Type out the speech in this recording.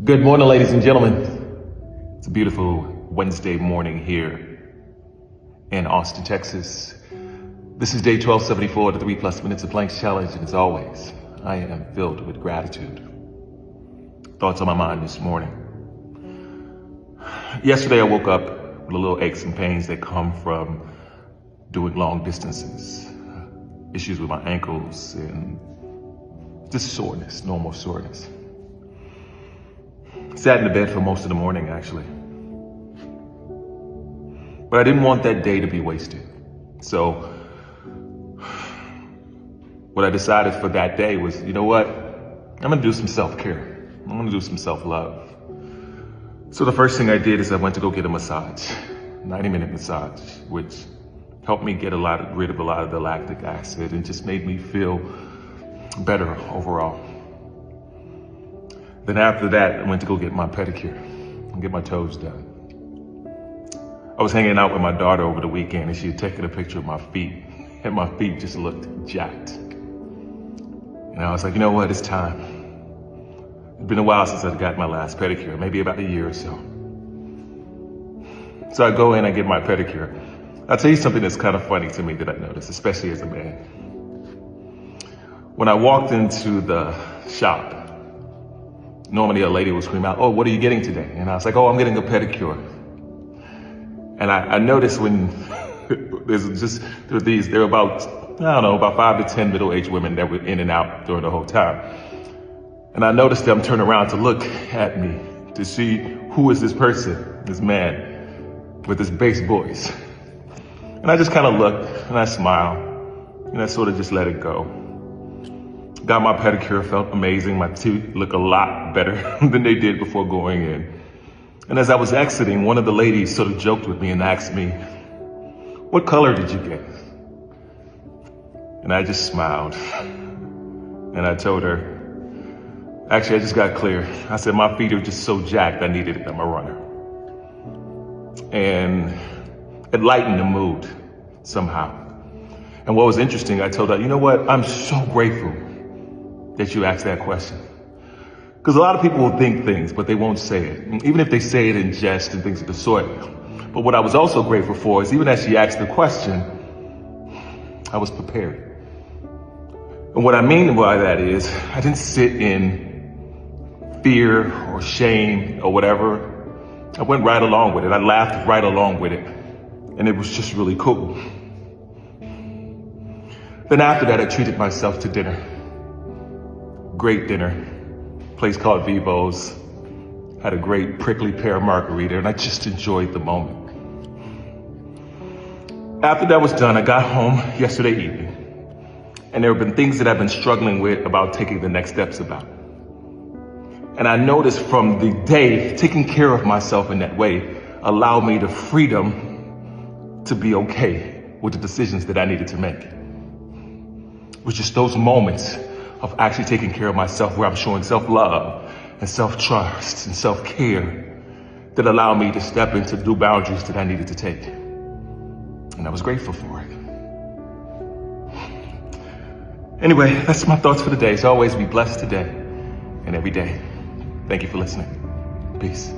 Good morning, ladies and gentlemen. It's a beautiful Wednesday morning here in Austin, Texas. This is day 1274 of the 3+ Minutes of Blanks Challenge, and as always, I am filled with gratitude. Thoughts on my mind this morning. Yesterday, I woke up with a little aches and pains that come from doing long distances, issues with my ankles, and just soreness, normal soreness. Sat in the bed for most of the morning, actually. But I didn't want that day to be wasted. So what I decided for that day was, you know what? I'm gonna do some self-care. I'm gonna do some self-love. So the first thing I did is I went to go get a massage, 90-minute massage, which helped me get rid of a lot of the lactic acid and just made me feel better overall. Then after that, I went to go get my pedicure and get my toes done. I was hanging out with my daughter over the weekend and she had taken a picture of my feet and my feet just looked jacked. And I was like, you know what, it's time. It's been a while since I got my last pedicure, maybe about a year or so. So I go in, I get my pedicure. I'll tell you something that's kind of funny to me that I noticed, especially as a man. When I walked into the shop, normally a lady would scream out, "Oh, what are you getting today?" And I was like, "Oh, I'm getting a pedicure." And I noticed when there were about 5 to 10 middle-aged women that were in and out during the whole time. And I noticed them turn around to look at me to see who is this person, this man with this bass voice. And I just kind of looked and I smiled and I sort of just let it go. Got my pedicure, felt amazing. My teeth look a lot better than they did before going in. And as I was exiting, one of the ladies sort of joked with me and asked me, "What color did you get?" And I just smiled. And I told her, actually, I just got clear. I said, my feet are just so jacked, I needed it. I'm a runner. And it lightened the mood somehow. And what was interesting, I told her, you know what? I'm so grateful that you asked that question. Because a lot of people will think things, but they won't say it. Even if they say it in jest and things of the sort. But what I was also grateful for is even as she asked the question, I was prepared. And what I mean by that is I didn't sit in fear or shame or whatever. I went right along with it. I laughed right along with it. And it was just really cool. Then after that, I treated myself to dinner. Great dinner, place called Vivo's. Had a great prickly pear margarita and I just enjoyed the moment. After that was done, I got home yesterday evening and there have been things that I've been struggling with about taking the next steps about. And I noticed from the day, taking care of myself in that way allowed me the freedom to be okay with the decisions that I needed to make. It was just those moments of actually taking care of myself where I'm showing self-love and self-trust and self-care that allowed me to step into new boundaries that I needed to take. And I was grateful for it. Anyway, that's my thoughts for the day. As always, be blessed today and every day. Thank you for listening. Peace.